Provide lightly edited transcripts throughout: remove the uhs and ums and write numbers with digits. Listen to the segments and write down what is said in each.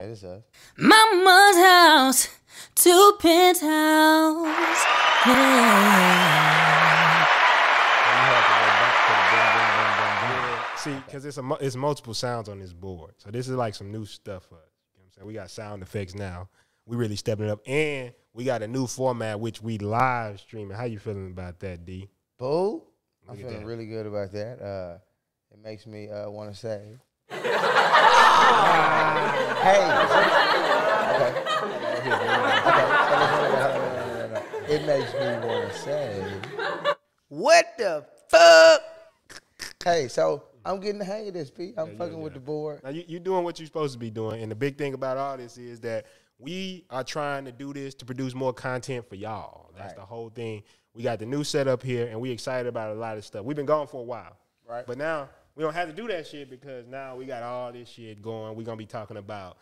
That is us. Mama's house to penthouse. Yeah. See, because it's multiple sounds on this board. So this is like some new stuff for us. You know what I'm saying? We got sound effects now. We really stepping it up. And we got a new format, which we live streaming. How you feeling about that, D? Boo. I'm feeling really good about that. It makes me want to say, hey. Okay. It makes me want to say, what the fuck? Hey, so I'm getting the hang of this, Pete. I'm fucking with the board. Now, you doing what you're supposed to be doing. And the big thing about all this is that we are trying to do this to produce more content for y'all. That's the whole thing. We got the new setup here, and we excited about a lot of stuff. We've been gone for a while. Right. But now we don't have to do that shit because now we got all this shit going. We're going to be talking about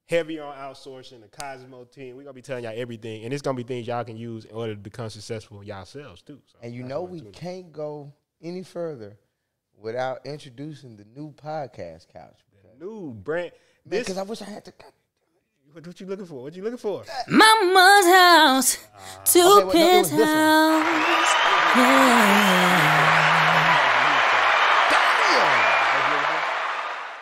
heavy on outsourcing, the Cosmo team. We're going to be telling y'all everything. And it's going to be things y'all can use in order to become successful yourselves, too. So and you know we can't go any further without introducing the new podcast couch. The new brand. Because I wish I had to. What you looking for? What you looking for? Mama's house to penthouse.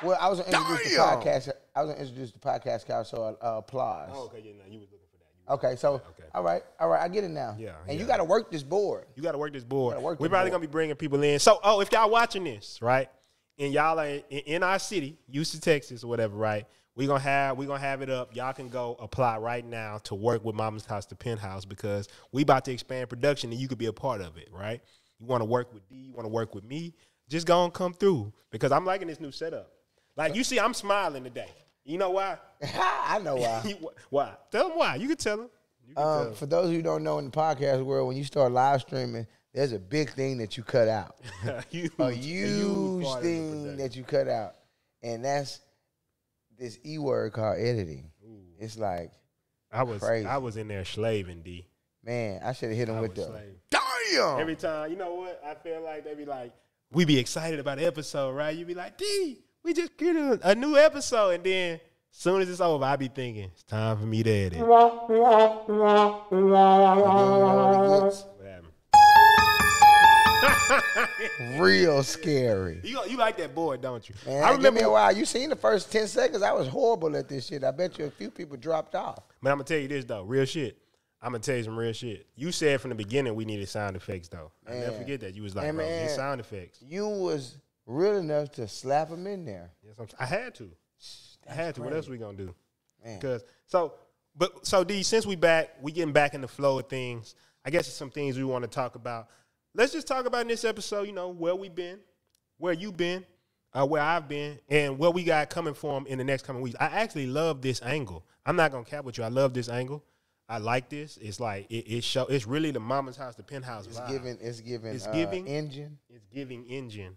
Well, I was going to introduce the podcast. I was going to introduce the podcast couch, so applause. Oh, okay, yeah, no, you was looking for that. Okay, so all right, I get it now. Yeah, and you got to work this board. You got to work this board. We're probably gonna be bringing people in. So, if y'all watching this, right, and y'all are in our city, Houston, Texas, or whatever, right, we gonna have it up. Y'all can go apply right now to work with Mama's House to Penthouse because we about to expand production, and you could be a part of it, right? You want to work with D, you want to work with me, just go and come through because I'm liking this new setup. Like you see, I'm smiling today. You know why? I know why. Why? Tell them why. You can tell them. For those who don't know in the podcast world, when you start live streaming, there's a big thing that you cut out. a huge thing that you cut out. And that's this E word called editing. Ooh. It's like crazy. I was in there slaving, D. Man, I should have hit him with the damn. Every time, you know what? I feel like they be like, we be excited about the episode, right? You be like, D, we just get a new episode, and then as soon as it's over, I be thinking, it's time for me to edit. Real scary. You like that board, don't you? Man, I remember a while. You seen the first 10 seconds. I was horrible at this shit. I bet you a few people dropped off. Man, I'm going to tell you this, though. Real shit. I'm going to tell you some real shit. You said from the beginning we needed sound effects, though. I never forget that. You was like, bro, get sound effects. You was real enough to slap them in there. Yes, I had to. Crazy. What else we gonna do? Because so D, since we getting back in the flow of things. I guess it's some things we want to talk about. Let's just talk about in this episode. You know where we been, where you been, where I've been, and what we got coming for them in the next coming weeks. I actually love this angle. I'm not gonna cap with you. I love this angle. I like this. It's like it's really the Mama's House, the Penthouse vibe. It's giving engine. It's giving engine.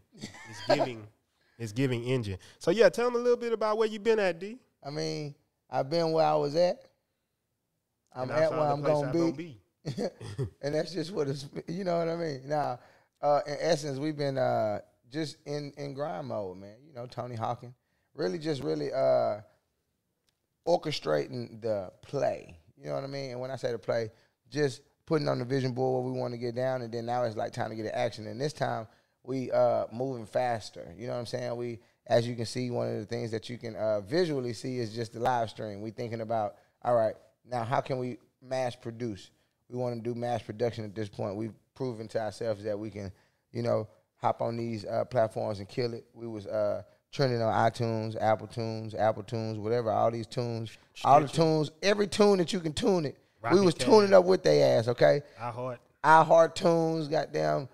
It's giving engine. So, yeah, tell them a little bit about where you been at, D. I mean, I've been where I was at. I'm at where I'm going to be. And that's just what it's, you know what I mean? Now, in essence, we've been just in grind mode, man. You know, Tony Hawking. Really orchestrating the play. You know what I mean? And when I say the play, just putting on the vision board what we want to get down, and then now it's like time to get to action. And this time, we moving faster. You know what I'm saying? We, as you can see, one of the things that you can visually see is just the live stream. We thinking about, all right, now how can we mass produce? We want to do mass production at this point. We've proven to ourselves that we can, you know, hop on these platforms and kill it. We was trending on iTunes, Apple Tunes, whatever, all these tunes, all the tunes, every tune that you can tune it. We was tuning up with their ass, okay? iHeart Tunes, goddamn.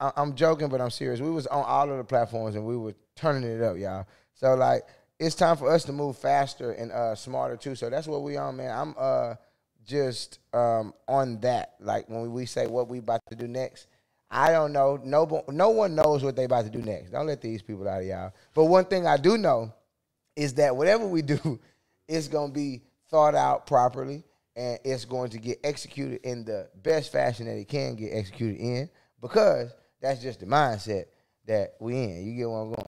I'm joking, but I'm serious. We was on all of the platforms and we were turning it up, y'all. So like, it's time for us to move faster and smarter too. So that's what we on, man. I'm just on that. Like when we say what we about to do next, I don't know. No one knows what they about to do next. Don't let these people out of y'all. But one thing I do know is that whatever we do, it's gonna be thought out properly. And it's going to get executed in the best fashion that it can get executed in, because that's just the mindset that we in. You get where I'm going?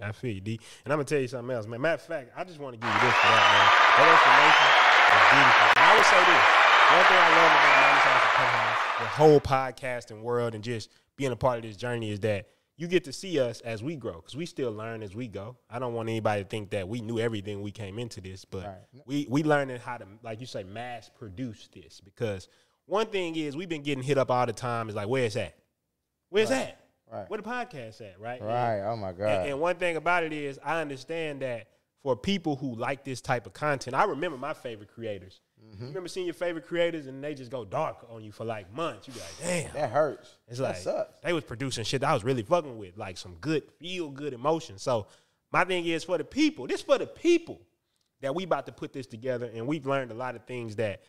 I feel you, D. And I'm gonna tell you something else, man. Matter of fact, I just want to give you this for that, man. That explanation is beautiful. And I would say this: one thing I love about Mama's House and Penthouse, the whole podcasting world, and just being a part of this journey is that you get to see us as we grow, because we still learn as we go. I don't want anybody to think that we knew everything we came into this, but we learning how to, like you say, mass produce this. Because one thing is, we've been getting hit up all the time. Is like, where's that? Where's that? Right. Where the podcast at? Right. Right. Oh my God. And one thing about it is, I understand that for people who like this type of content, I remember my favorite creators. You remember seeing your favorite creators and they just go dark on you for like months. You be like, damn. That hurts. It's that like sucks. they was producing shit that I was really fucking with, like some good, feel good emotion. So my thing is for the people. This for the people that we about to put this together, and we've learned a lot of things that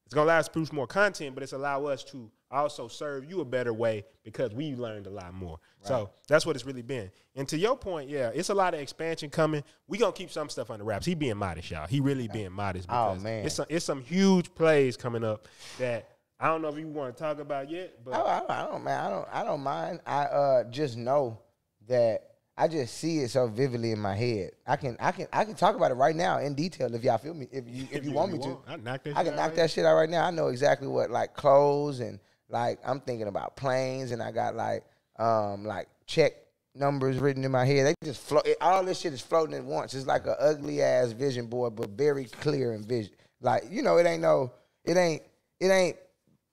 it's gonna allow us to produce more content, but it's allow us to also serve you a better way because we learned a lot more. Right. So that's what it's really been. And to your point, yeah, it's a lot of expansion coming. We gonna keep some stuff under wraps. He being modest, y'all. He really being modest because it's some huge plays coming up that I don't know if you want to talk about yet. But I don't mind. I just know that I just see it so vividly in my head. I can talk about it right now in detail if y'all feel me. If you want me to, I can knock that shit out right now. I know exactly what like clothes and like I'm thinking about planes, and I got like check numbers written in my head. They just float. All this shit is floating at once. It's like a ugly ass vision board, but very clear and vision. Like it ain't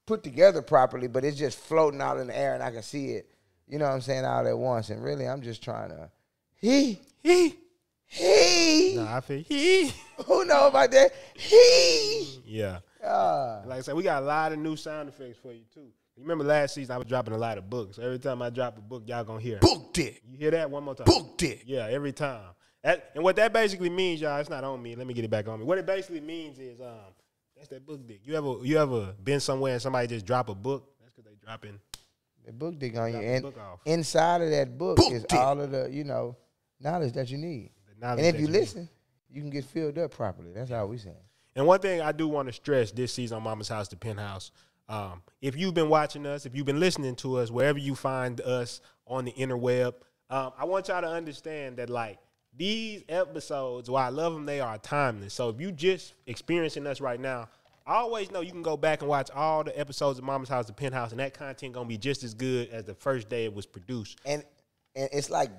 put together properly, but it's just floating out in the air, and I can see it. You know what I'm saying, all at once. And really, I'm just trying to, No, I feel Who know about that? Yeah. Like I said, we got a lot of new sound effects for you, too. You remember last season, I was dropping a lot of books. Every time I drop a book, y'all gonna hear. Booked it. You hear that one more time? Booked it. Yeah, every time. And what that basically means, y'all, it's not on me. Let me get it back on me. What it basically means is, that's that book dick. You ever been somewhere and somebody just drop a book? That's because they dropping. The book dig on you, and inside of that book is all of the knowledge that you need. And if you listen, you can get filled up properly. That's all we saying. And one thing I do want to stress this season on Mama's House, the Penthouse, if you've been watching us, if you've been listening to us, wherever you find us on the interweb, I want y'all to understand that like these episodes, while I love them, they are timeless. So if you just experiencing us right now, I always know you can go back and watch all the episodes of Mama's House, the Penthouse, and that content gonna be just as good as the first day it was produced. And it's like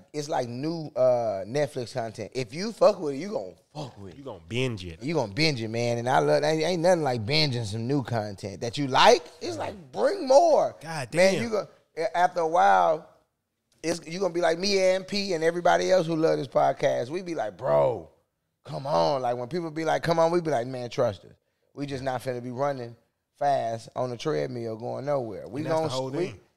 new Netflix content. If you fuck with it, you gonna fuck with it. You gonna binge it. You gonna binge it, man. And I love. Ain't nothing like binging some new content that you like. It's like bring more. God damn. Man, you go after a while. You gonna be like me and P and everybody else who love this podcast. We be like, bro, come on. Like when people be like, come on, we be like, man, trust us. We just not finna be running fast on the treadmill going nowhere. We gonna,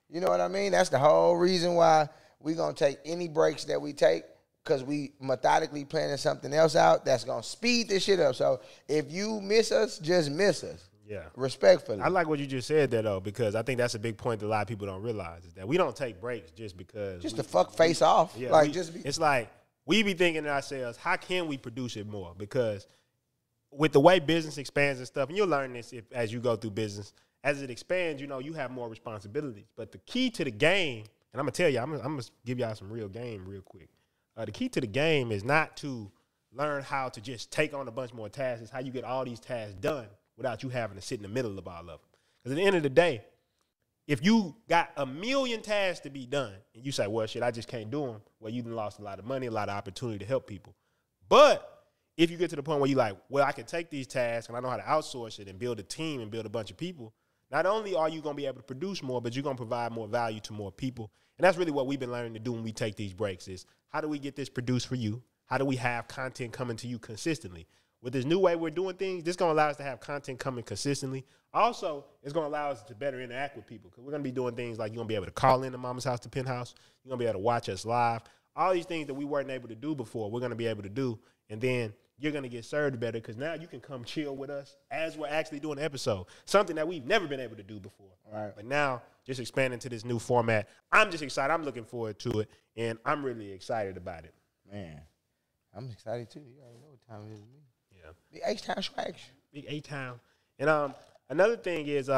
you know what I mean? That's the whole reason why we gonna take any breaks that we take, because we methodically planning something else out that's gonna speed this shit up. So if you miss us, just miss us. Yeah. Respectfully. I like what you just said there though, because I think that's a big point that a lot of people don't realize is that we don't take breaks just because. Just to fuck face off. Yeah, like it's like we be thinking to ourselves, how can we produce it more? Because with the way business expands and stuff, and you'll learn this as you go through business, as it expands, you have more responsibilities. But the key to the game, and I'm going to tell you, I'm going to give y'all some real game real quick. The key to the game is not to learn how to just take on a bunch more tasks. It's how you get all these tasks done without you having to sit in the middle of all of them. Because at the end of the day, if you got 1 million tasks to be done, and you say, well, shit, I just can't do them, well, you done lost a lot of money, a lot of opportunity to help people. But if you get to the point where you're like, well, I can take these tasks and I know how to outsource it and build a team and build a bunch of people, not only are you going to be able to produce more, but you're going to provide more value to more people. And that's really what we've been learning to do when we take these breaks is how do we get this produced for you? How do we have content coming to you consistently? With this new way we're doing things, this is going to allow us to have content coming consistently. Also, it's going to allow us to better interact with people because we're going to be doing things like you're going to be able to call in to Mama's House, the Penthouse. You're going to be able to watch us live. All these things that we weren't able to do before, we're going to be able to do. And then you're going to get served better because now you can come chill with us as we're actually doing an episode, something that we've never been able to do before. Right. But now, just expanding to this new format, I'm just excited. I'm looking forward to it, and I'm really excited about it. Man, I'm excited too. You already know what time it is. Yeah. Big H-Town swag. Big A-Town. And another thing is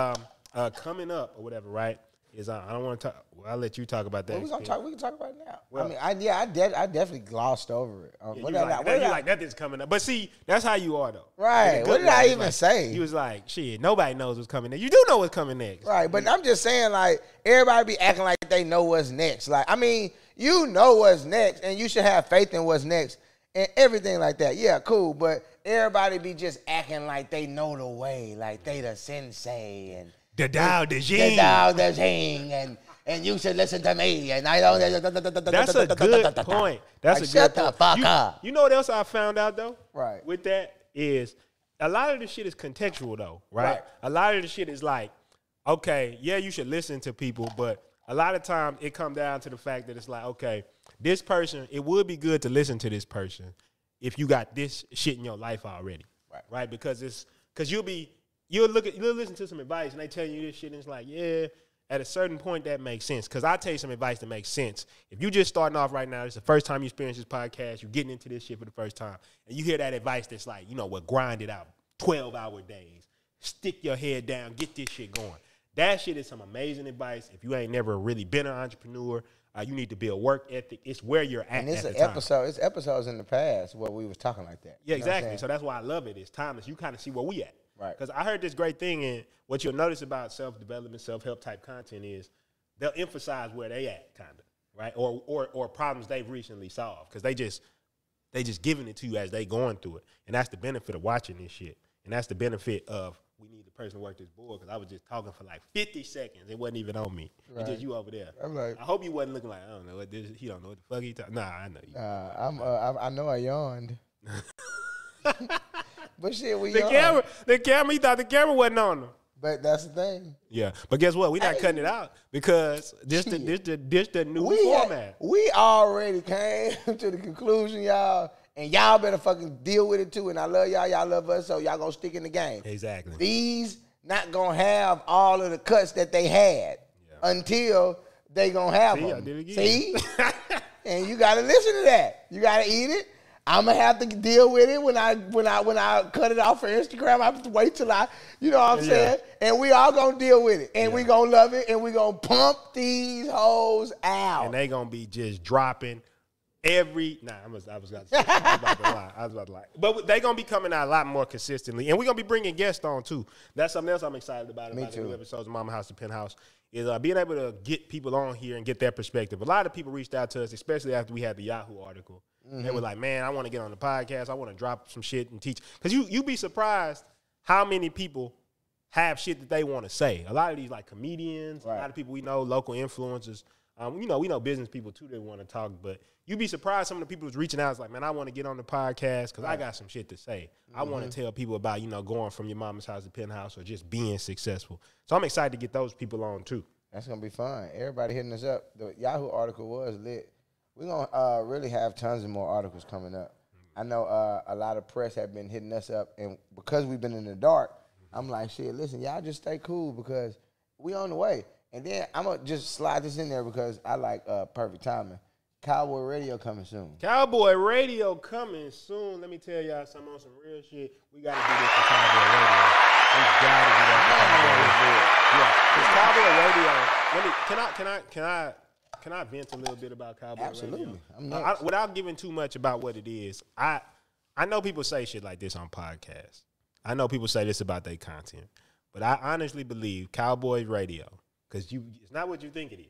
coming up or whatever, right? is I don't want to talk. Well, I'll let you talk about that. We can talk about it now. Well, I mean, I definitely glossed over it. You like nothing's coming up. But see, that's how you are though. Right. What did I even say? You was like, shit, nobody knows what's coming next. You do know what's coming next. Right, but I'm just saying, like, everybody be acting like they know what's next. Like, I mean, you know what's next, and you should have faith in what's next and everything like that. Yeah, cool, but everybody be just acting like they know the way, like they the sensei and the Tao Te Ching. The Tao Te Ching, and you should listen to me. And I don't. That's a good point. That's a good shut point. the fuck up. You know what else I found out though? Right. With that is a lot of the shit is contextual though, right? A lot of the shit is like, okay, yeah, you should listen to people, but a lot of times it comes down to the fact that it's like, okay, this person, it would be good to listen to this person if you got this shit in your life already, right? Because you'll listen to some advice and they tell you this shit and it's like, yeah, at a certain point that makes sense. Because I tell you some advice that makes sense. If you just starting off right now, it's the first time you experience this podcast, you're getting into this shit for the first time, and you hear that advice that's like, grind it out, 12-hour days, stick your head down, get this shit going. That shit is some amazing advice. If you ain't never really been an entrepreneur, you need to build work ethic. It's where you're at. And it's an episode. It's episodes in the past where we was talking like that. Yeah, exactly. So that's why I love it. It's timeless. You kind of see where we at. Right. Because I heard this great thing, and what you'll notice about self-development, self-help type content is they'll emphasize where they at, kind of, right? Or problems they've recently solved, because they just giving it to you as they going through it. And that's the benefit of watching this shit. And that's the benefit of we need the person to work this board, because I was just talking for like 50 seconds. It wasn't even on me. Right. It's just you over there. I'm like, I hope you wasn't looking like, I don't know what this, he don't know what the fuck he talking. Nah, I know you. I know I yawned. But shit, the camera, he thought the camera wasn't on him. But that's the thing. Yeah, but guess what? We're not cutting it out, because this the new format. We already came to the conclusion, y'all, and y'all better fucking deal with it too. And I love y'all, y'all love us, so y'all gonna stick in the game. Exactly. These not gonna have all of the cuts that they had until they gonna have them. I did it again. See? And you gotta listen to that. You gotta eat it. I'm gonna have to deal with it when I cut it off for Instagram. I have to wait till you know what I'm saying? And we all gonna deal with it. And we gonna love it, and we gonna pump these hoes out. And they gonna be just dropping I was about to lie. But they gonna be coming out a lot more consistently. And we're gonna be bringing guests on too. That's something else I'm excited about the new episodes of Mama House to Penthouse, is being able to get people on here and get their perspective. A lot of people reached out to us, especially after we had the Yahoo article. Mm-hmm. They were like, man, I want to get on the podcast. I want to drop some shit and teach. Because you be surprised how many people have shit that they want to say. A lot of these like comedians, a lot of people we know, local influencers. We know business people too that want to talk, but you'd be surprised some of the people who's reaching out is like, man, I want to get on the podcast because I got some shit to say. I want to tell people about, going from your mama's house to Penthouse or just being successful. So I'm excited to get those people on too. That's going to be fun. Everybody hitting us up. The Yahoo article was lit. We're going to really have tons of more articles coming up. I know a lot of press have been hitting us up, and because we've been in the dark, I'm like, shit, listen, y'all just stay cool because we on the way. And then I'm going to just slide this in there because I like perfect timing. Cowboy Radio coming soon. Cowboy Radio coming soon. Let me tell y'all something on some real shit. We got to do this for Cowboy Radio. We got to do that for Cowboy Radio. Yeah, because Cowboy Radio, can I vent a little bit about Cowboy Radio? Absolutely. Without giving too much about what it is, I know people say shit like this on podcasts. I know people say this about their content. But I honestly believe Cowboy Radio, because it's not what you think it is.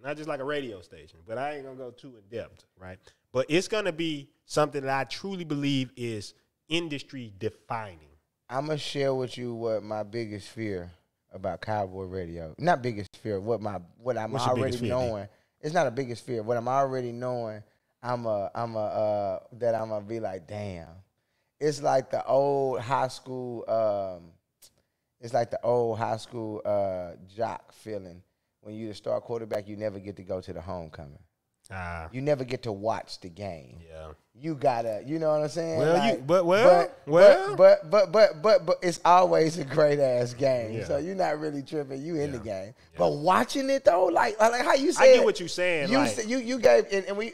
Not just like a radio station, but I ain't going to go too in depth, right? But it's going to be something that I truly believe is industry defining. I'm going to share with you what my biggest fear about Cowboy Radio. Not biggest fear, what I'm already knowing. It's not a biggest fear. What I'm already knowing, that I'm going to be like, damn. It's like the old high school jock feeling. When you the star quarterback, you never get to go to the homecoming. You never get to watch the game. Yeah. You gotta, you know what I'm saying? Well, but it's always a great ass game. Yeah. So you're not really tripping. You in the game, but watching it though, like how you say. I get what you're saying. You gave, and we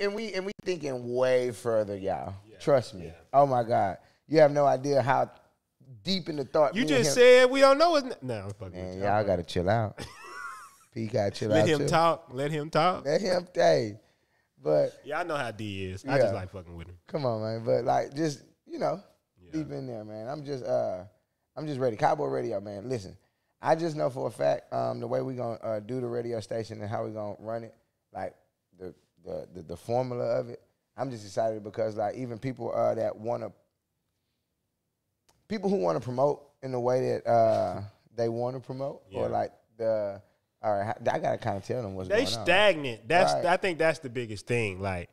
thinking way further, y'all. Yeah. Trust me. Yeah. Oh my God, you have no idea how deep in the thought. You just said we don't know. No, man, y'all gotta chill out. P got chill Let out him too. talk. Let him talk. Let him stay. But Yeah, I know how D is. I Yeah. just like fucking with him. come on, man. But like, just deep in there, man. I'm just ready. Cowboy Radio, man. Listen, I just know for a fact the way we gonna do the radio station and how we gonna run it, like the formula of it. I'm just excited because like even people that people who want to promote in the way that they want to promote, Yeah. or like all right, I gotta kind of tell them what's They going on. stagnant. That's Right. I think that's the biggest thing. Like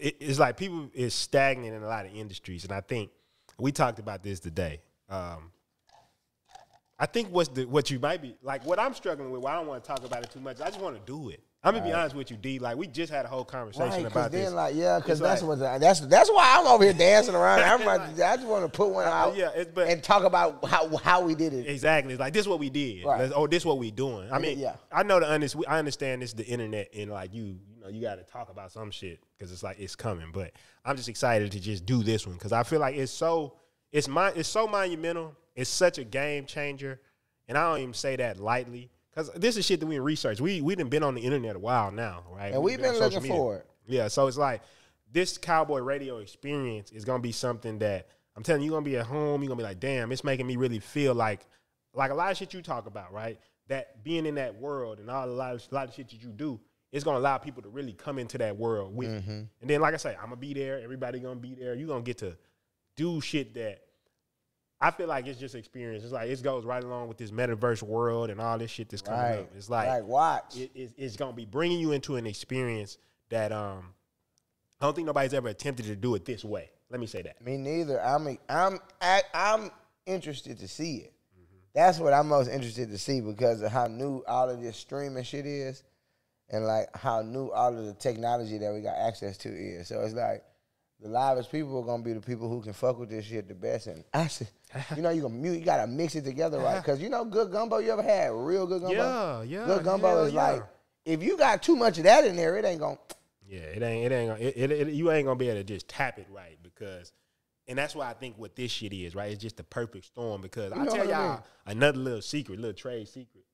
it's like people is stagnant in a lot of industries, and I think we talked about this today. I think what you might be like what I'm struggling with. Well, I don't want to talk about it too much. I just want to do it. I'm gonna be honest with you, D. Like we just had a whole conversation Right, about then this. like because It's that's why I'm over here dancing around. I just want to put one out but and talk about how we did it. exactly. It's like this is what we did. Right. This is what we doing. I mean, Yeah. I know I understand this is the internet and like you got to talk about some shit because it's like it's coming. But I'm just excited to just do this one because I feel like it's so monumental. It's such a game changer, and I don't even say that lightly. Because this is shit that we research. We done been on the internet a while now, right? And we've been on social looking media. for it. Yeah, so it's like this Cowboy Radio experience is gonna be something that I'm telling you, you're gonna be at home. You're gonna be like, damn, it's making me really feel like a lot of shit you talk about, right? That being in that world and a lot of shit that you do, it's gonna allow people to really come into that world with you. And then, like I say, I'm gonna be there. Everybody gonna be there. You're gonna get to do shit that I feel like it's just experience. It's like it goes right along with this metaverse world and all this shit that's coming up. It's like watch. it's gonna be bringing you into an experience that I don't think nobody's ever attempted to do it this way. Let me say that. Me neither. I'm interested to see it. That's what I'm most interested to see because of how new all of this streaming shit is, and like how new all of the technology that we got access to is. So it's like the livest people are gonna be the people who can fuck with this shit the best. And I said, you gotta mix it together right, because good gumbo. You ever had real good gumbo? Yeah. Good gumbo hell is yeah. like if you got too much of that in there, it ain't gonna. Yeah, it ain't gonna, you ain't gonna be able to just tap it right because, and that's why I think what this shit is, right? It's just the perfect storm because I'll tell y'all another little trade secret.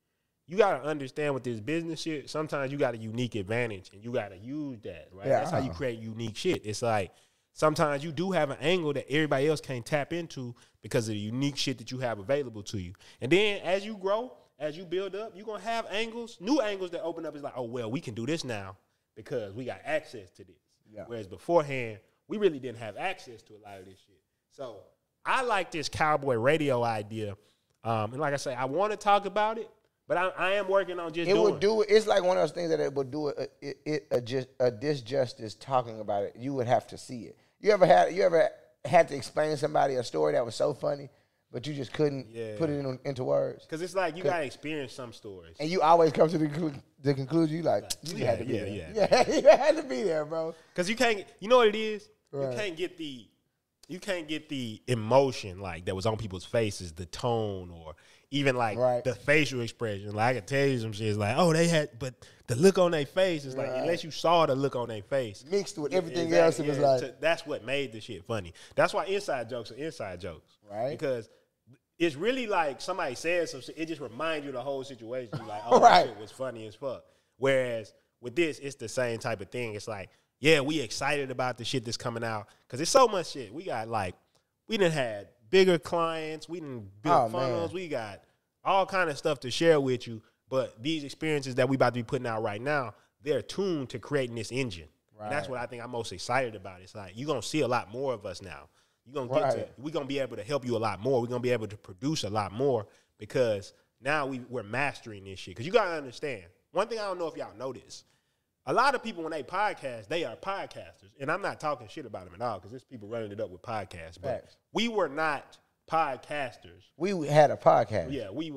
You gotta understand with this business shit, sometimes you got a unique advantage and you gotta use that, right? Yeah. That's how you create unique shit. It's like sometimes you do have an angle that everybody else can't tap into because of the unique shit that you have available to you. And then as you grow, as you build up, you're gonna have new angles that open up. It's like, oh well, we can do this now because we got access to this. Yeah. Whereas beforehand, we really didn't have access to a lot of this shit. So I like this Cowboy Radio idea. And like I say, I want to talk about it, but I am working on just doing it. It's like one of those things that it would do a disjustice talking about it. You would have to see it. You ever had to explain to somebody a story that was so funny, but you just couldn't put it into words? Because it's like you got to experience some stories. And you always come to the conclusion, you like, you had to be there. Yeah, you had to be there, bro. Because you can't, you know what it is? Right. You can't get the emotion like that was on people's faces, the tone, or even like the facial expression. Like I can tell you some shit. It's like, oh, but the look on their face is like, unless you saw the look on their face, mixed with everything else, it was like, that's what made the shit funny. That's why inside jokes are inside jokes, right? Because it's really like somebody says some shit. It just reminds you of the whole situation. You're like, oh, that shit was funny as fuck. Whereas with this, it's the same type of thing. It's like, yeah, we excited about the shit that's coming out because there's so much shit. We got we done had bigger clients. We done built funnels. We got all kind of stuff to share with you. But these experiences that we about to be putting out right now, they're tuned to creating this engine. Right. And that's what I think I'm most excited about. It's like you're gonna see a lot more of us now. We're gonna be able to help you a lot more. We're gonna be able to produce a lot more because now we're mastering this shit. Because you gotta understand, one thing I don't know if y'all know this. A lot of people, when they podcast, they are podcasters. And I'm not talking shit about them at all because there's people running it up with podcasts. But we were not podcasters. We had a podcast. Yeah, we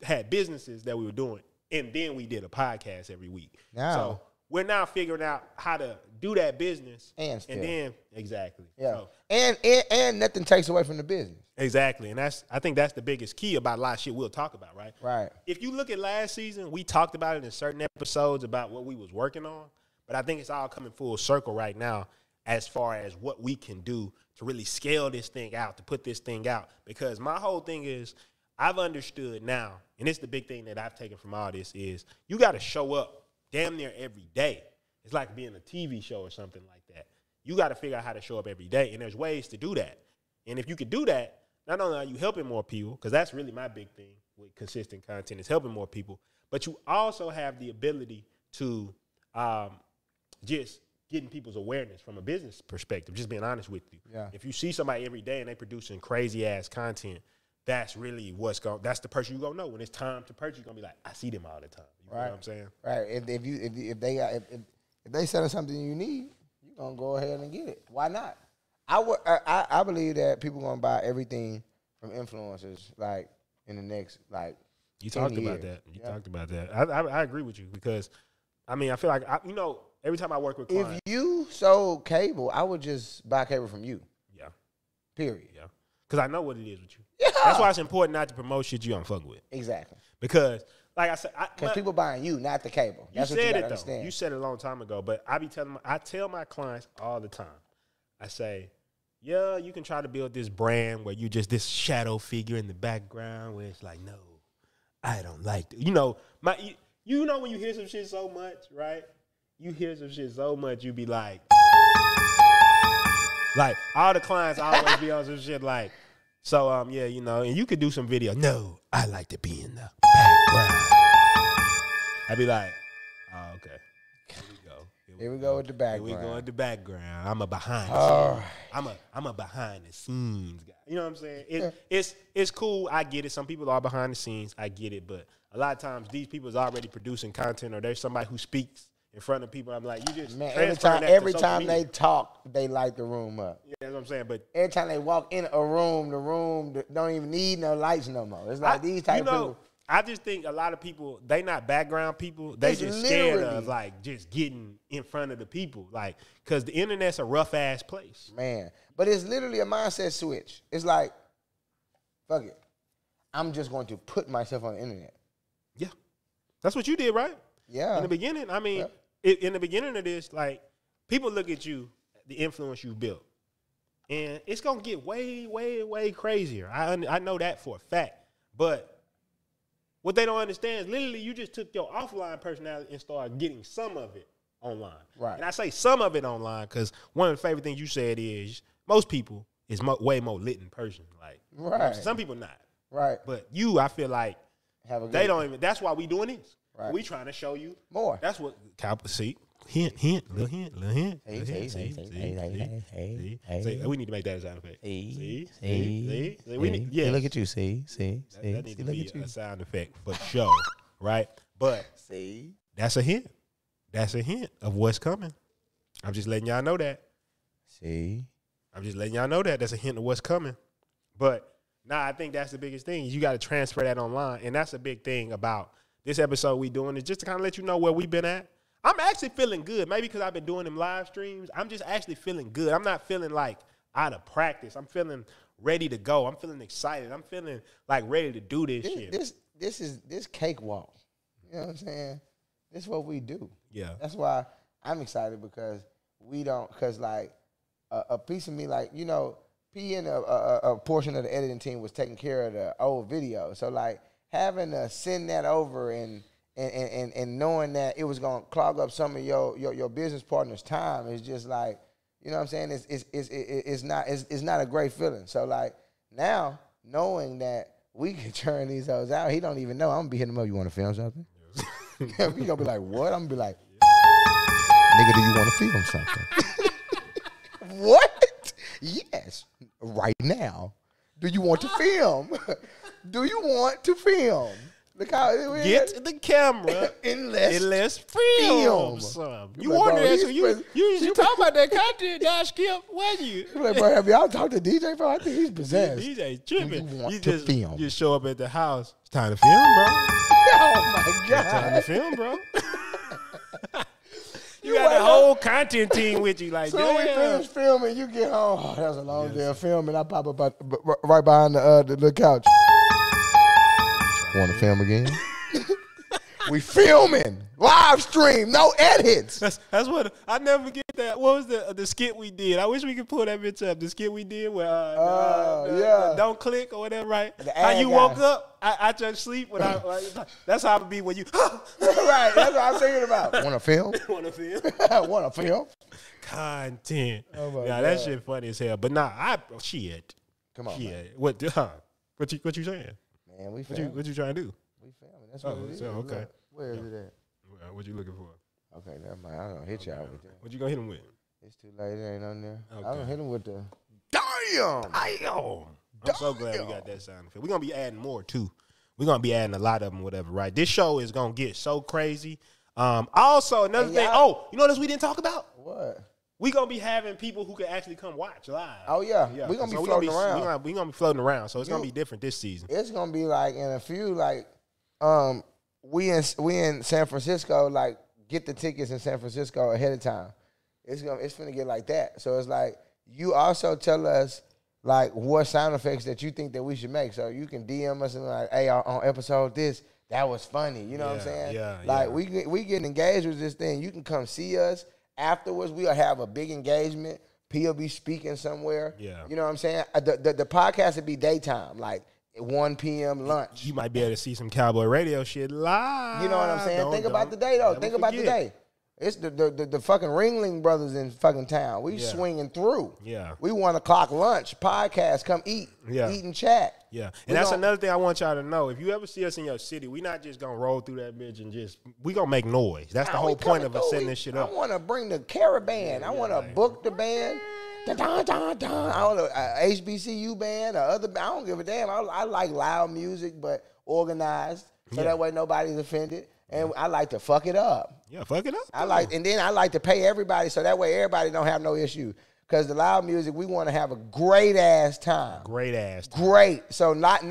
had businesses that we were doing. And then we did a podcast every week. So we're now figuring out how to do that business. And then, exactly. Yeah. So, and nothing takes away from the business. Exactly. And I think that's the biggest key about a lot of shit we'll talk about, right? Right. If you look at last season, we talked about it in certain episodes about what we was working on, but I think it's all coming full circle right now as far as what we can do to really scale this thing out, to put this thing out. Because my whole thing is I've understood now, and it's the big thing that I've taken from all this is you got to show up damn near every day. It's like being a TV show or something like that. You got to figure out how to show up every day, and there's ways to do that. And if you could do that, not only are you helping more people, because that's really my big thing with consistent content is helping more people, but you also have the ability to just getting people's awareness from a business perspective, just being honest with you. Yeah. If you see somebody every day and they producing crazy-ass content, that's really that's the person you're going to know. When it's time to purchase, you're going to be like, I see them all the time. You know what I'm saying? Right. If they selling something you need, you're going to go ahead and get it. Why not? I believe that people going to buy everything from influencers, like, in the next, like, You talked about that. You talked about that. I agree with you because, I mean, I feel like, every time I work with clients. If you sold cable, I would just buy cable from you. Yeah. Period. Yeah. Because I know what it is with you. Yeah. That's why it's important not to promote shit you don't fuck with. Exactly. Because, like I said, because people buying you, not the cable. That's you what you said gotta it though. understand. You said it a long time ago, but I tell my clients all the time. I say, yeah, you can try to build this brand where you just this shadow figure in the background where it's like, no, I don't like it. You know when you hear some shit so much, right? You hear some shit so much, you be like all the clients always be on some shit like, so yeah, and you could do some video. No, I like to be in the background. I'd be like, oh, okay. Here we go with the background. Here we go with the background. I'm a behind I'm a behind the scenes guy. You know what I'm saying? It's cool. I get it. Some people are behind the scenes. I get it. But a lot of times these people is already producing content or there's somebody who speaks in front of people. I'm like, you just every time they talk, they light the room up. Yeah, that's what I'm saying. But every time they walk in a room, the room don't even need no lights no more. It's like these type of people. I just think a lot of people, they not background people. They just scared of like just getting in front of the people. Like, because the internet's a rough ass place. Man. But it's literally a mindset switch. It's like, fuck it. I'm just going to put myself on the internet. Yeah. That's what you did, right? Yeah. In the beginning, I mean, in the beginning of this, like, people look at you, the influence you built. And it's going to get way, way, way crazier. I know that for a fact. But what they don't understand is literally you just took your offline personality and started getting some of it online. Right. And I say some of it online because one of the favorite things you said is most people is way more lit in person. Like, right. Some people not. Right. But you, I feel like they don't even. That's why we doing this. Right. We trying to show you more. That's what. See, hint, little hint. See, we need to make that a sound effect. See. We need. Yeah. Look at you. See. That needs to be a sound effect for sure, right? But see, that's a hint. That's a hint of what's coming. I'm just letting y'all know that. See, I'm just letting y'all know that. That's a hint of what's coming. But I think that's the biggest thing. You got to transfer that online, and that's a big thing about this episode we doing is just to kind of let you know where we've been at. I'm actually feeling good. Maybe because I've been doing them live streams. I'm just actually feeling good. I'm not feeling like out of practice. I'm feeling ready to go. I'm feeling excited. I'm feeling like ready to do this shit. This cakewalk. You know what I'm saying? This is what we do. Yeah. That's why I'm excited because like a piece of me, like, P and a portion of the editing team was taking care of the old video. So like having to send that over and knowing that it was gonna clog up some of your business partner's time is just like, you know what I'm saying? It's not a great feeling. So like now knowing that we can turn these hoes out, he don't even know. I'm gonna be hitting him up. You want to film something? He gonna be like, what? I'm gonna be like, nigga, do you want to film something? What? Yes, right now. Do you want to film? Do you want to film? Look how get the camera and let's film some. You wonder that? So you talk about that content, Dash Skip? When you like, bro, have y'all talked to DJ, bro? I think he's possessed. DJ tripping. You just film. You just show up at the house. It's time to film, bro. Oh my god! It's time to film, bro. You got the whole content team with you, like. So we finish filming, you get home. Oh, that was a long day of filming. I pop up right behind the little couch. Want to film again? We filming, live stream, no edits. That's what I never forget that. What was the skit we did? I wish we could pull that bitch up. The skit we did where yeah, don't click or whatever, right? How you woke up, I just sleep without. That's how it would be when you. Right, that's what I'm thinking about. Want to film? Want to film? Want to film? Content. Oh my yeah, God. that shit funny as hell. But nah, shit. Come on, man. What you saying? Man, we What filming. you trying to do? We filming. That's what it is. so, okay. Look, where is it at? What you looking for? Okay, never mind. I don't hit y'all with that. What you gonna hit him with? It's too late. It ain't on there. Okay. I don't hit him with the. Damn. I'm so glad we got that sound effect. We're gonna be adding more too. We're gonna be adding a lot of them, whatever, right? This show is gonna get so crazy. Also, another thing. Oh, you know this we didn't talk about? What? We gonna be having people who can actually come watch live. Oh yeah, we gonna be floating around. We gonna be floating around, so it's gonna be different this season. It's gonna be like in a few like, we in San Francisco, like get the tickets in San Francisco ahead of time. It's gonna get like that. So it's like you also tell us like what sound effects that you think that we should make. So you can DM us and like, hey, on episode this, that was funny. You know what I'm saying? Yeah. Like we get engaged with this thing. You can come see us afterwards. We'll have a big engagement. P will be speaking somewhere. Yeah. You know what I'm saying? The podcast would be daytime, like 1 p.m. lunch. You might be able to see some Cowboy Radio shit live. You know what I'm saying? Think about the day, though. Think about the day. It's the fucking Ringling Brothers in fucking town. We swinging through. Yeah. We 1 o'clock lunch, podcast, come eat. Yeah. Eat and chat. Yeah. And that's another thing I want y'all to know. If you ever see us in your city, we not just going to roll through that bitch and we going to make noise. That's the whole point of us setting this shit up. I want to bring the caravan. I want to book the band. Dun, dun, dun, dun. I don't know, HBCU band or other. I don't give a damn. I like loud music, but organized, so that way nobody's offended. And I like to fuck it up. Yeah, fuck it up. And then I like to pay everybody, so that way everybody don't have no issue. Because the loud music, we want to have a great ass time. Great. So not.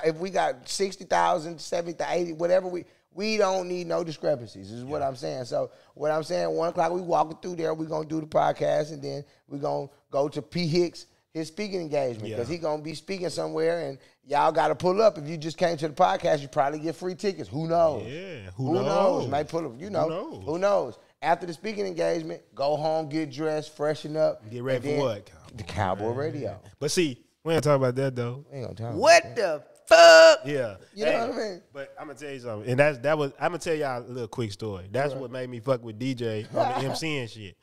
If we got 60,000, 70,000, 80, whatever we don't need no discrepancies, is what I'm saying. So what I'm saying, 1 o'clock, we walking through there, we're going to do the podcast, and then we're going to go to P. Hicks, his speaking engagement, because he's going to be speaking somewhere, and y'all got to pull up. If you just came to the podcast, you probably get free tickets. Who knows? Yeah, who knows? Might pull up, Who knows? After the speaking engagement, go home, get dressed, freshen up. Get ready for what? The Cowboy Radio. But see, we ain't talking about that, though. We ain't going to talk What about the fuck? Yeah. You know what I mean? But I'm gonna tell you something, and I'm gonna tell y'all a little quick story. That's what made me fuck with DJ on the MC and shit.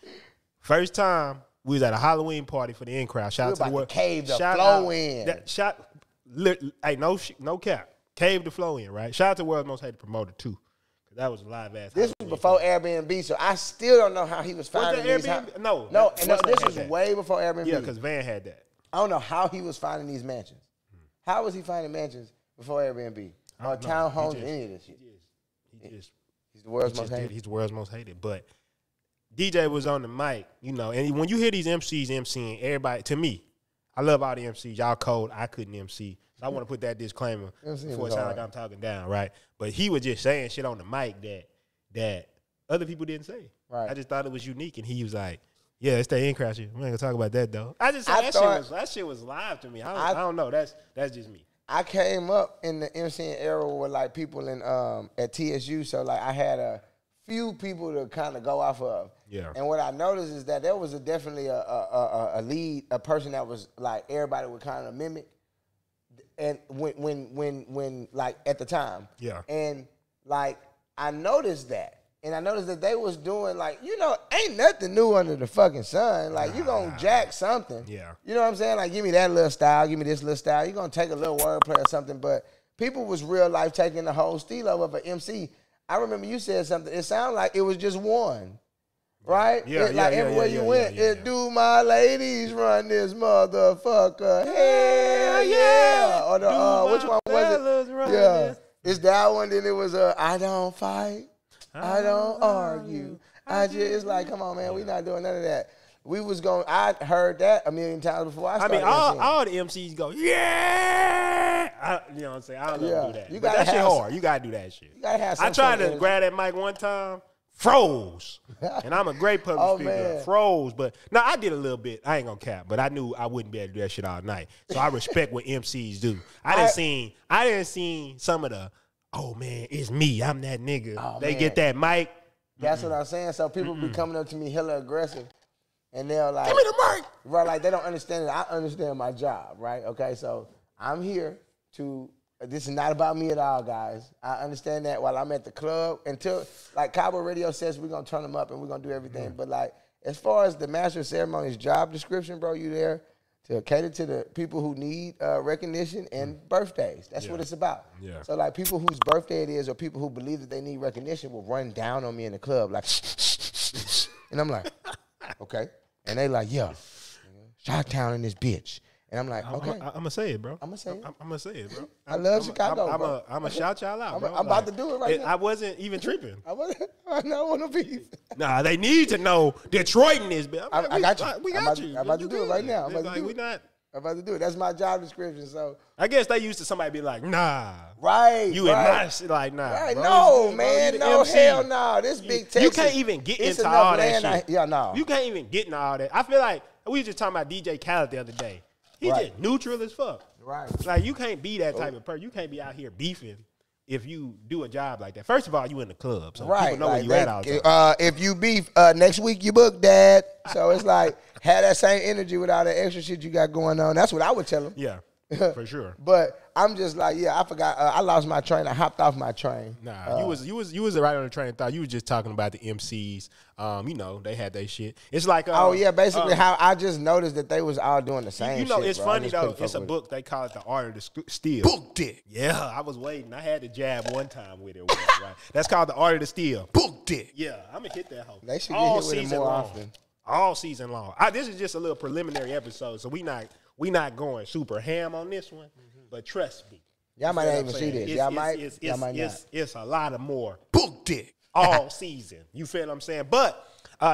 First time we was at a Halloween party for the in crowd. Shout out to the world. Cave the flow in. Hey, no cap. Cave the flow in, right? Shout out to the world's most hated promoter too. That was a live ass. This was before Airbnb, so I still don't know how he was finding these. No, this was way before Airbnb. Yeah, because Van had that. I don't know how he was finding these mansions. How was he finding mansions before Airbnb or townhomes? Any of this shit. He's the world's most hated. He's the world's most hated. But DJ was on the mic, and when you hear these MCs MCing, everybody, to me, I love all the MCs. Y'all cold. I couldn't MC. So I want to put that disclaimer before it sounds like I'm talking down, right? But he was just saying shit on the mic that other people didn't say. Right. I just thought it was unique, and he was like, "Yeah, it's that in crowd shit. We ain't gonna talk about that though." I just said that shit was live to me. I don't know. That's just me. I came up in the MCing era with like people in at TSU, so like I had a few people to kind of go off of. Yeah. And what I noticed is that there was definitely a lead, a person that was like everybody would kind of mimic. And when like at the time. Yeah. And like I noticed that. And I noticed that they was doing like, ain't nothing new under the fucking sun. Like, you gonna jack something. Yeah. You know what I'm saying? Like, give me that little style, give me this little style. You're gonna take a little wordplay or something. But people was real life taking the whole steal of an MC. I remember you said something. It sounded like it was just one. Right? Yeah, Like everywhere you went, do my ladies run this motherfucker? Hell yeah. Or the which one was it? Yeah. It's that one, then it was I don't fight. I don't argue. It's like, come on, man, we not doing none of that. I heard that a million times before I started. All the MCs go, yeah. You know what I'm saying? I don't know do that. But that shit hard. You gotta do that shit. You gotta have some I tried to grab that mic one time, froze. And I'm a great public speaker. Froze. But no, I did a little bit. I ain't gonna cap, but I knew I wouldn't be able to do that shit all night. So I respect what MCs do. I didn't see some of the oh man, it's me. I'm that nigga. Oh, They man. get that mic. That's what I'm saying. So people be coming up to me hella aggressive, and they're like, Give me the mic. right, like they don't understand it. I understand my job, right? Okay, so I'm here to. This is not about me at all, guys. I understand that while I'm at the club until like Cabo Radio says we're gonna turn them up and we're gonna do everything. But like as far as the master of ceremonies job description, bro, you there to cater to the people who need recognition and birthdays. That's what it's about. Yeah. So like people whose birthday it is or people who believe that they need recognition will run down on me in the club like, and I'm like, okay. And they like, yeah, Chi-Town in this bitch. And I'm like, okay. I'm gonna say it, bro. I'm gonna say it. I'm gonna say it, bro. I love Chicago, I'm bro. gonna shout y'all out, bro. I'm about to do it right now. I wasn't even tripping. I don't want to be. Nah, they need to know Detroit in this bitch. I got you. We I'm got about- you. I'm about to You do it good. right now. I'm It's about to do we it. not. I'm about to do it. That's my job description. So I guess they used to somebody be like, nah. right, You right. in my shit, like, nah. Right, bro. no, You man, the no, MC. hell no. This big Texas. You can't even get it's into enough all that land shit. yeah, no. You can't even get into all that. I feel like we was just talking about DJ Khaled the other day. He's Right. just neutral as fuck. Right. Like, you can't be that type of person. You can't be out here beefing if you do a job like that. First of all, you in the club, so Right. people know like where you they- at all the time. if you beef, next week you book, Dad. So it's like, have that same energy with all the extra shit you got going on. That's what I would tell him. Yeah, for sure. But I'm just like, yeah, I forgot. I lost my train. I hopped off my train. Nah, you was right on the train of thought. You was just talking about the MCs. You know, they had their shit. It's like Oh yeah, basically how I just noticed that they was all doing the same. you know, shit, it's bro. I funny just though. couldn't It's fuck a with book. They call it The Art of the Steal. Booked it. Yeah, I was waiting. I had to jab one time with it. Right? That's called The Art of the Steal. Booked it. Yeah, I'm gonna hit that hoe. They should get all hit with it season more long. often. All season long. This is just a little preliminary episode, so we not going super ham on this one. But trust me, Y'all might You not know even what I'm see saying? this. Y'all might. Y'all might not. It's a lot of more Booked it. all season. You feel what I'm saying? But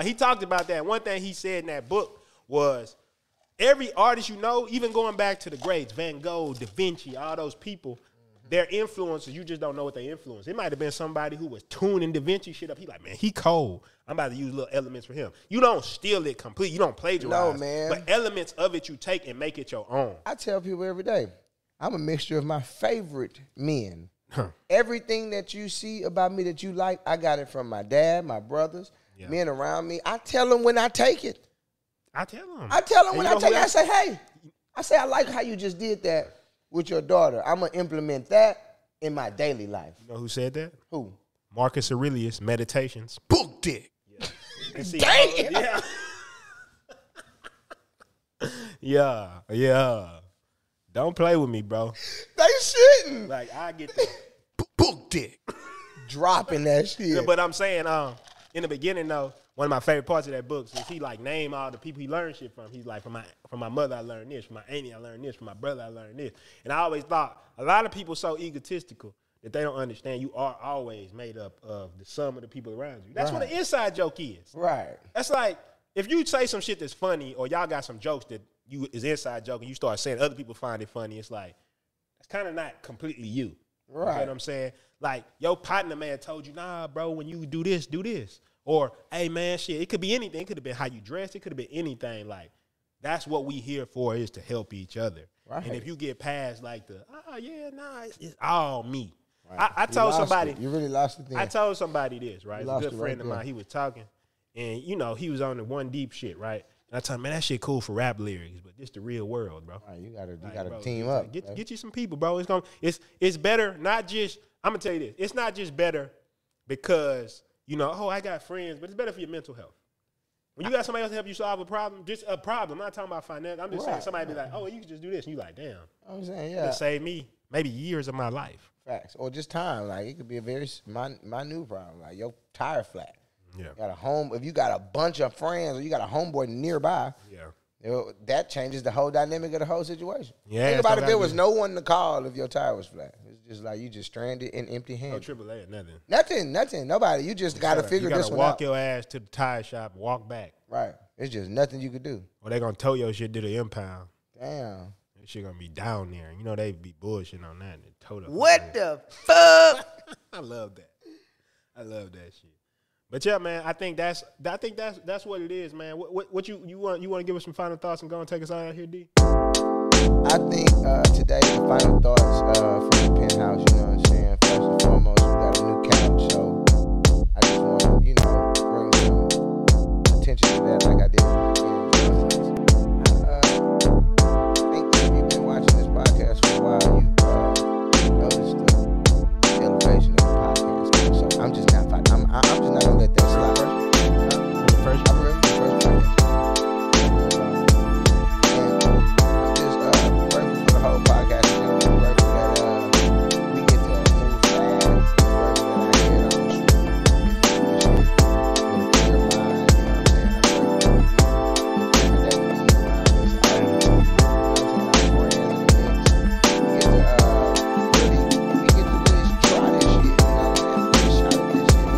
he talked about that. One thing he said in that book was every artist you know, even going back to the greats, Van Gogh, Da Vinci, all those people, their influences, you just don't know what they influence. It might have been somebody who was tuning Da Vinci shit up. He like, man, he cold. I'm about to use little elements for him. You don't steal it complete. You don't plagiarize. No, man. But elements of it you take and make it your own. I tell people every day, I'm a mixture of my favorite men. Huh. Everything that you see about me that you like, I got it from my dad, my brothers, Yeah. men around me. I tell them when I take it. I tell them. I tell them And when you I know take who it. I else- say, hey, I like how you just did that with your daughter. I'm going to implement that in my daily life. You know who said that? Who? Marcus Aurelius, Meditations. Booked it. And see, Damn. Yeah. Don't play with me, bro. They shouldn't. Like, I get the Booked it. Dropping that shit. Yeah, but I'm saying, in the beginning though, one of my favorite parts of that book is he like name all the people he learned shit from. He's like, from my mother I learned this, from my auntie I learned this, from my brother I learned this. And I always thought a lot of people so egotistical that they don't understand you are always made up of the sum of the people around you. That's what an inside joke is. Right. That's like if you say some shit that's funny or y'all got some jokes that you is inside joke and you start saying other people find it funny, it's like it's kind of not completely you. You know Right. what I'm saying? Like, your partner man told you, nah, bro, when you do this, do this. Or, hey, man, shit, it could be anything. It could have been how you dress. It could have been anything. Like, that's what we here for is to help each other. Right. And if you get past, like, it's all me. Right. I told You lost somebody. it. You really lost it then. I told somebody this, right? You It's a lost good it friend right of there. mine. He was talking, and, you know, he was on the One Deep shit, right? And I told him, man, that shit cool for rap lyrics, but this the real world, bro. Right, you gotta Like, bro, team it's up. like, get you some people, bro. It's better. Not just. I'm gonna tell you this. It's not just better because you know. Oh, I got friends, but it's better for your mental health. When you got somebody else to help you solve a problem, just a problem. I'm not talking about finance. I'm just saying Right, somebody be like, oh, you can just do this. And you like, damn, I'm saying, it yeah, saved me maybe years of my life. facts. Or just time. Like, it could be a very minute problem. Like, your tire flat. Yeah, You got a home. If you got a bunch of friends or you got a homeboy nearby, yeah. you know, that changes the whole dynamic of the whole situation. Yeah, Think it's about no if there gotta was be- no one to call if your tire was flat. It's just like you just stranded in empty No hands. AAA or nothing. Nothing. Nobody. You just got to figure you gotta this one walk out. your ass to the tire shop, walk back, Right. It's just nothing you could do. or they gonna tow your shit to the impound. Damn. That shit gonna be down there. You know they be bullshitting on that. And tow the What the fuck? I love that. I love that shit. But yeah, man, I think that's what it is, man. What you want to give us some final thoughts and go and take us out of here, D? I think today the final thoughts from the penthouse, you know what I'm saying? First and foremost, attention to that like I did. I think if you've been watching this podcast for a while, you've noticed the elevation of the podcast. So I'm just not gonna let that slide. The first I remember the first podcast. And I'm just grateful for the whole podcast. I'm grateful that we get to move fast. I'm grateful that I get on the street with a clear mind. You know what I'm saying? I'm grateful that we be around this island. You know what I'm saying? Our friends and things. We get to really try this shit. You know what I'm saying? Really shot at this shit.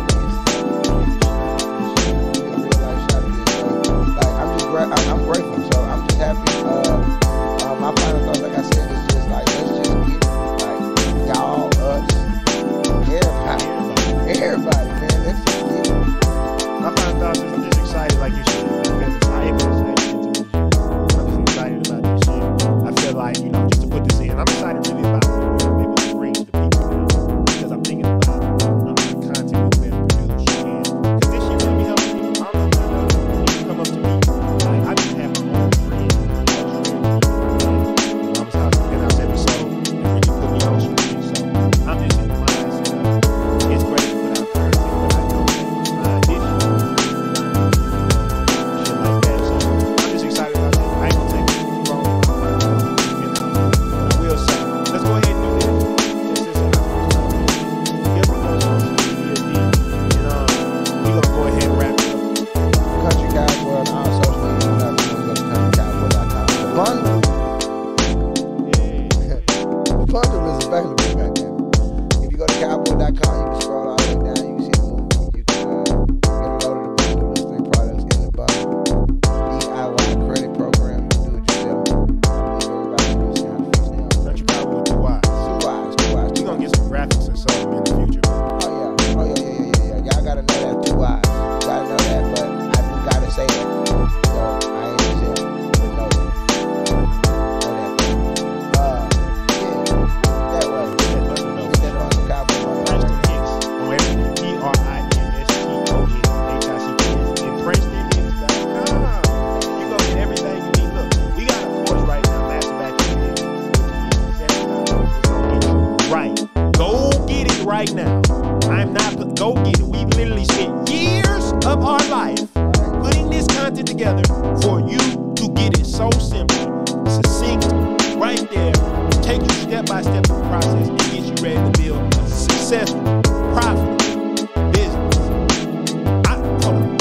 I'm grateful, so I'm just happy. My final thought, like I said, is just like, let's just get it. Like, y'all, us, everybody, man, let's just get it. My final thoughts is I'm just excited like you should. I'm just excited about this shit. I feel like, just to put this in, I'm excited really about maybe to bring to people now, because I'm thinking about the content we've been producing. Because this shit really be helping me. I don't know if people come up to me. Like, I just have my own friends. Mom's house, and I said so, and really put me on some shit. So I'm just in the mindset of it's great to put out content, but I know that this shit like that. So I'm just excited about that. I ain't gonna take it too long. I will say, let's go ahead and do this. Just as give me those social media deals, and we're gonna go ahead and wrap it up. Country Guys World on all social media platforms. Go to countryguysworld.com. The bundle. The bundle is available right now. If you go to cowboy.com, you can scroll all the way down. You can see the movie. You can get a load of the bundle. There's 3 products in the bundle. DIY credit program. You can do it yourself. I believe everybody knows how to fix their own. Country Guy with 2 eyes. 2 eyes. 2 eyes. We're gonna get some graphics and something in the future. Oh yeah. Y'all gotta know that 2 eyes. You gotta know that, but I do gotta say that. So I ain't just but know that. That way. Get that on the cowboy. Princeton Hits on everything. PRINSTONHITS and PrincetonHits.com. You go get everything you need. Look, we got a course right now, Master Back in the It's gonna get you right. Go get it right now. Go get it. We literally spent years of our life putting this content together for you to get it so simple, succinct, right there, take you step by step through the process and get you ready to build a successful, profitable business. Hold on.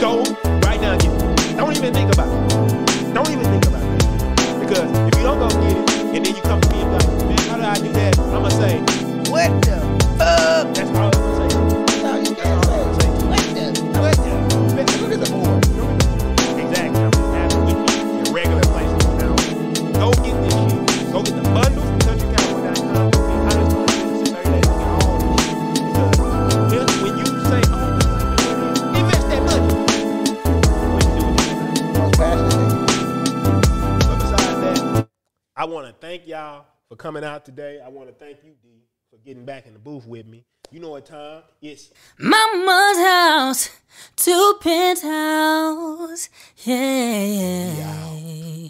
Go right now and get it. Don't even think about it. Don't even think about it. Because if you don't go get it, and then you come to me and be like, man, how do I do that? I'm going to say, What the fuck? that's all I'm going to say. No, you can't say. What the? Look at the board. Exactly. I'm just having with you in regular places now. Go get this shit. Go get the bundle from countrycowboy.com. Get how to start a business in 30 days. Get all this shit. Because when you say, oh, invest that money. What you do with it? Most passionate nigga. But besides that, I want to thank y'all for coming out today. I want to thank you, D, for getting back in the booth with me. You know what time? It's Mama's house to penthouse. Yeah.